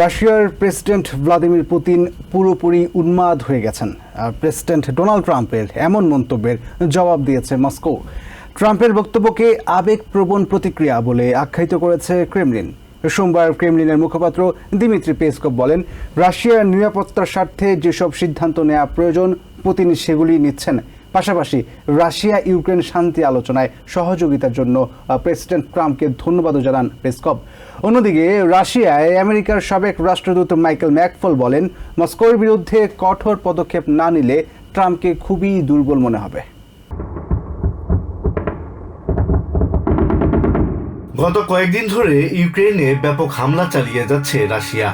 রাশিয়ার president Vladimir Putin পুরোপুরি উন্মাদ হয়ে গেছেন। প্রেসিডেন্ট ডোনাল্ড ট্রাম্পের এমন মন্তব্যের জবাব দিয়েছে মস্কো। ট্রাম্পের বক্তব্যকে আবেগপ্রবণ প্রতিক্রিয়া বলে আখ্যায়িত করেছে ক্রেমলিন। সোমবার ক্রেমলিনের মুখপাত্র দিমিত্রি পেসকভ বলেন, রাশিয়ার নিরাপত্তার স্বার্থে যেসব সিদ্ধান্ত নেওয়া প্রয়োজন পুতিন সেগুলি নিচ্ছেন। পাশাপাশি রাশিয়া ইউক্রেন শান্তি আলোচনায় সহযোগিতার জন্য প্রেসিডেন্ট ট্রাম্পকে ধন্যবাদও জানান পেসকভ। অন্যদিকে রাশিয়ায় আমেরিকার সাবেক রাষ্ট্রদূত মাইকেল ম্যাকফল বলেন, মস্কোর বিরুদ্ধে কঠোর পদক্ষেপ না নিলে ট্রাম্পকে খুবই দুর্বল মনে হবে। গত কয়েকদিন ধরে ইউক্রেনে ব্যাপক হামলা চালিয়ে যাচ্ছে রাশিয়া।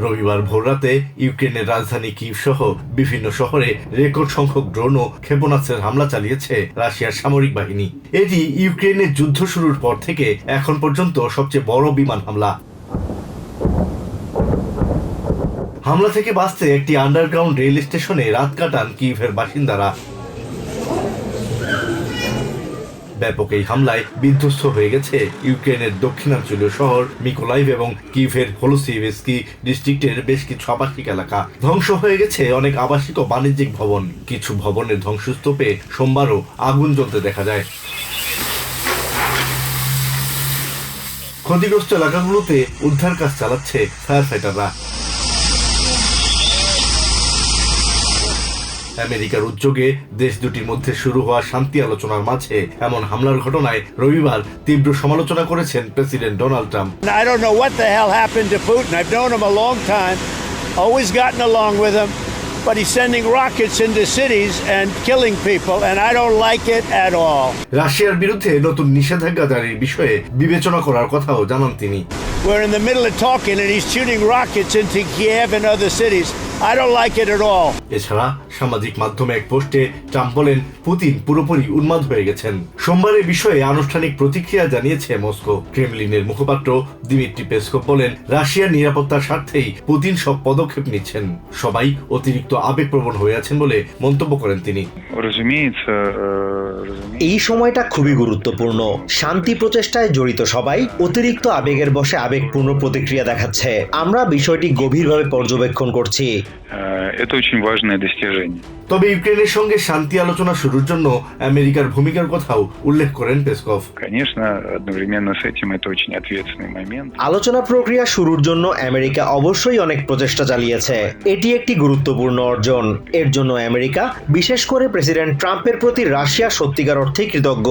রবিবার ভোররাতে ইউক্রেনের রাজধানী কিভ সহ বিভিন্ন শহরে রেকর্ড সংখ্যক ড্রোন ও ক্ষেপণাস্ত্রের হামলা চালিয়েছে রাশিয়ার সামরিক বাহিনী। এটি ইউক্রেনের যুদ্ধ শুরুর পর থেকে এখন পর্যন্ত সবচেয়ে বড় বিমান হামলা থেকে বাঁচতে একটি আন্ডারগ্রাউন্ড রেল স্টেশনে রাত কাটান কিভের বাসিন্দারা। ব্যাপক এই হামলায় বিধ্বস্ত হয়ে গেছে ইউক্রেনের দক্ষিণাঞ্চলীয় শহর মিকোলাইভ এবং কিভের হোলোসিভেস্কি ডিস্ট্রিক্টের বেশ কিছু আবাসিক এলাকা। ধ্বংস হয়ে গেছে অনেক আবাসিক ও বাণিজ্যিক ভবন। কিছু ভবনের ধ্বংসস্তূপে সোমবারও আগুন জ্বলতে দেখা যায়। ক্ষতিগ্রস্ত এলাকাগুলোতে উদ্ধার কাজ চালাচ্ছে ফায়ার ফাইটাররা। আমেরিকার উদ্যোগে দেশ দুটির মধ্যে শুরু হওয়া শান্তি আলোচনার মাঝে এমন হামলার ঘটনায় রবিবার তীব্র সমালোচনা করেছেন president Donald Trump. I don't know what the hell happened to Putin. I've known him a long time, always gotten along with him, but he's sending rockets into cities and killing people, and I don't like it at all. রাশিয়ার বিরুদ্ধে নতুন নিষেধাজ্ঞা জারির বিষয়ে বিবেচনা করার কথাও জানান তিনি। We're in the middle of talking and he's shooting rockets into Kiev and other cities. I don't like it at all. এছাড়া সামাজিক মাধ্যমে এক পোস্টে ট্রাম্প বলেন, পুতিন পুরোপুরি উন্মাদ হয়ে গেছেন। সোমবার এই বিষয়ে আনুষ্ঠানিক প্রতিক্রিয়া জানিয়েছে মস্কো। ক্রেমলিনের মুখপাত্র দিমিত্রি পেসকভ বলেন, রাশিয়ার নিরাপত্তার স্বার্থেই পুতিন সব পদক্ষেপ নিচ্ছেন। সবাই অতিরিক্ত আবেগপ্রবণ হয়ে আছেন বলে মন্তব্য করেন তিনি। এই সময়টা খুবই গুরুত্বপূর্ণ। শান্তি প্রচেষ্টায় জড়িত সবাই অতিরিক্ত আবেগের বশে আবেগপূর্ণ প্রতিক্রিয়া দেখাচ্ছে। আমরা বিষয়টি গভীরভাবে পর্যবেক্ষণ করছি। তবে ইউক্রেনের সঙ্গে শান্তি আলোচনা শুরুর জন্য আমেরিকার ভূমিকার কথাও উল্লেখ করেন পেসকভ। আলোচনা প্রক্রিয়া শুরুর জন্য আমেরিকা অবশ্যই অনেক প্রচেষ্টা চালিয়েছে। এটি একটি গুরুত্বপূর্ণ অর্জন। এর জন্য আমেরিকা, বিশেষ করে প্রেসিডেন্ট ট্রাম্পের প্রতি রাশিয়া সত্যিকার অর্থেই কৃতজ্ঞ।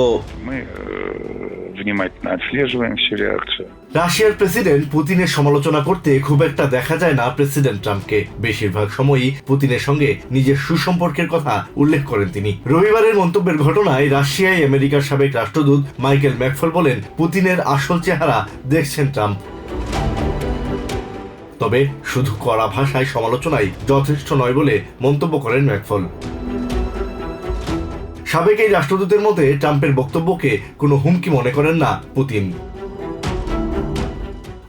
রাশিয়ার প্রেসিডেন্ট পুতিনের সমালোচনা করতে খুব একটা দেখা যায় না প্রেসিডেন্ট ট্রাম্পকে। বেশিরভাগ সময়ই পুতিনের সঙ্গে নিজের সুসম্পর্কের কথা উল্লেখ করেন তিনি। রবিবারের মন্তব্যের ঘটনায় রাশিয়ায় আমেরিকার সাবেক রাষ্ট্রদূত মাইকেল ম্যাকফল বলেন, পুতিনের আসল চেহারা দেখছেন ট্রাম্প। তবে শুধু কড়া ভাষায় সমালোচনাই যথেষ্ট নয় বলে মন্তব্য করেন ম্যাকফল। সাবেক এই রাষ্ট্রদূতের মধ্যে ট্রাম্পের বক্তব্যকে কোনো হুমকি মনে করেন না Putin.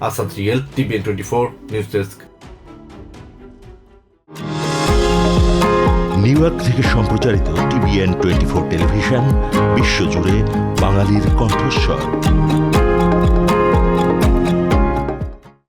Asad real, TVN 24 news desk. New York থেকে সম্প্রচারিত টিভিএন 24 টেলিভিশন বিশ্বজুড়ে বাঙালির কণ্ঠস্বর।